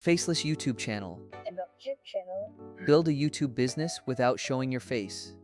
Faceless YouTube channel. About YouTube channel. Build a YouTube business without showing your face.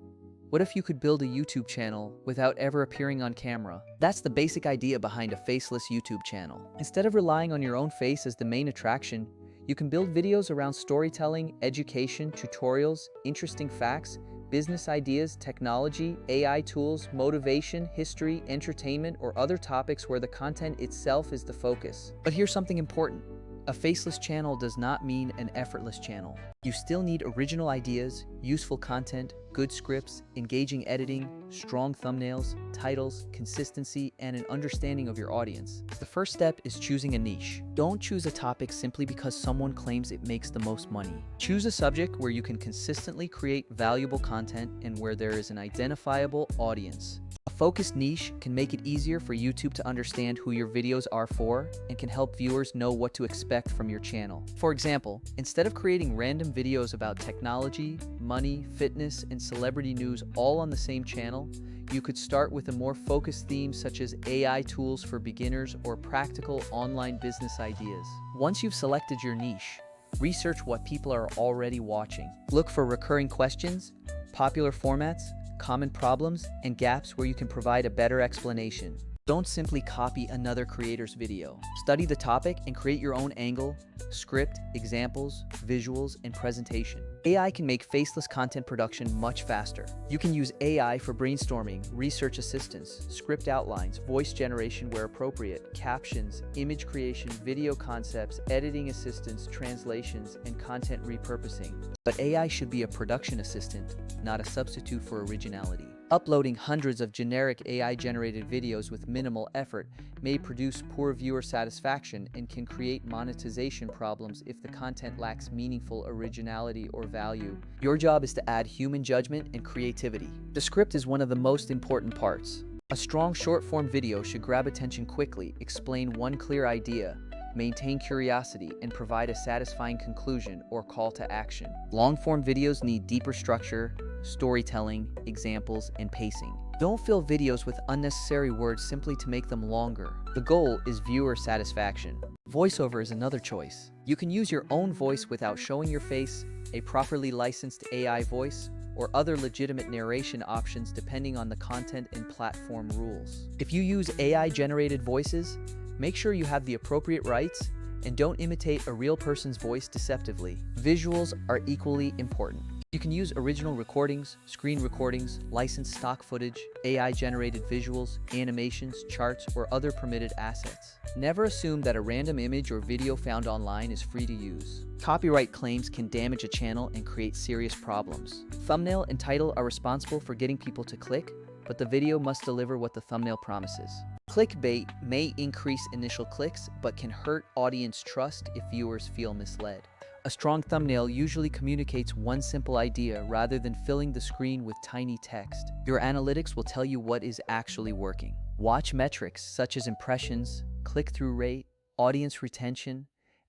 What if you could build a YouTube channel without ever appearing on camera? That's the basic idea behind a faceless YouTube channel. Instead of relying on your own face as the main attraction, you can build videos around storytelling, education, tutorials, interesting facts, business ideas, technology, AI tools, motivation, history, entertainment, or other topics where the content itself is the focus. But here's something important. A faceless channel does not mean an effortless channel. You still need original ideas, useful content, good scripts, engaging editing, strong thumbnails, titles, consistency, and an understanding of your audience. The first step is choosing a niche. Don't choose a topic simply because someone claims it makes the most money. Choose a subject where you can consistently create valuable content and where there is an identifiable audience. A focused niche can make it easier for YouTube to understand who your videos are for and can help viewers know what to expect from your channel. For example, instead of creating random videos about technology, money, fitness, and celebrity news all on the same channel, you could start with a more focused theme such as AI tools for beginners or practical online business ideas. Once you've selected your niche, research what people are already watching. Look for recurring questions, popular formats, common problems, and gaps where you can provide a better explanation. Don't simply copy another creator's video. Study the topic and create your own angle, script, examples, visuals, and presentation. AI can make faceless content production much faster. You can use AI for brainstorming, research assistance, script outlines, voice generation where appropriate, captions, image creation, video concepts, editing assistance, translations, and content repurposing. But AI should be a production assistant, not a substitute for originality. Uploading hundreds of generic AI-generated videos with minimal effort may produce poor viewer satisfaction and can create monetization problems if the content lacks meaningful originality or value. Your job is to add human judgment and creativity. The script is one of the most important parts. A strong short-form video should grab attention quickly, explain one clear idea, maintain curiosity, and provide a satisfying conclusion or call to action. Long-form videos need deeper structure, storytelling, examples, and pacing. Don't fill videos with unnecessary words simply to make them longer. The goal is viewer satisfaction. Voiceover is another choice. You can use your own voice without showing your face, a properly licensed AI voice, or other legitimate narration options depending on the content and platform rules. If you use AI-generated voices, make sure you have the appropriate rights and don't imitate a real person's voice deceptively. Visuals are equally important. You can use original recordings, screen recordings, licensed stock footage, AI-generated visuals, animations, charts, or other permitted assets. Never assume that a random image or video found online is free to use. Copyright claims can damage a channel and create serious problems. Thumbnail and title are responsible for getting people to click, but the video must deliver what the thumbnail promises. Clickbait may increase initial clicks, but can hurt audience trust if viewers feel misled. A strong thumbnail usually communicates one simple idea rather than filling the screen with tiny text. Your analytics will tell you what is actually working. Watch metrics such as impressions, click-through rate, audience retention,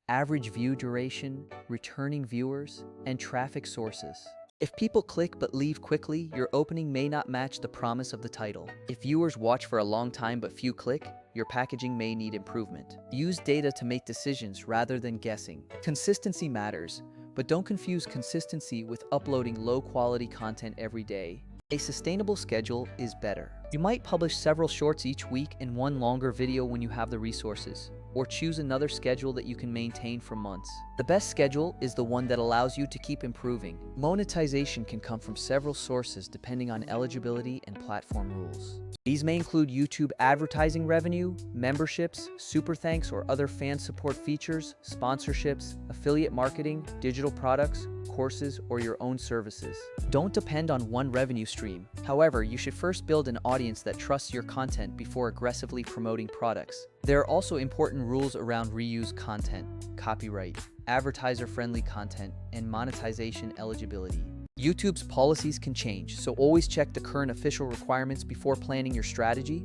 average view duration, returning viewers, and traffic sources. If people click but leave quickly, your opening may not match the promise of the title. If viewers watch for a long time but few click, your packaging may need improvement. Use data to make decisions rather than guessing. Consistency matters, but don't confuse consistency with uploading low-quality content every day. A sustainable schedule is better. You might publish several shorts each week and one longer video when you have the resources, or choose another schedule that you can maintain for months. The best schedule is the one that allows you to keep improving. Monetization can come from several sources depending on eligibility and platform rules. These may include YouTube advertising revenue, memberships, super thanks or other fan support features, sponsorships, affiliate marketing, digital products, courses, or your own services. Don't depend on one revenue stream. However, you should first build an audience that trusts your content before aggressively promoting products. There are also important rules around reuse content, copyright, advertiser-friendly content, and monetization eligibility. YouTube's policies can change, so always check the current official requirements before planning your strategy.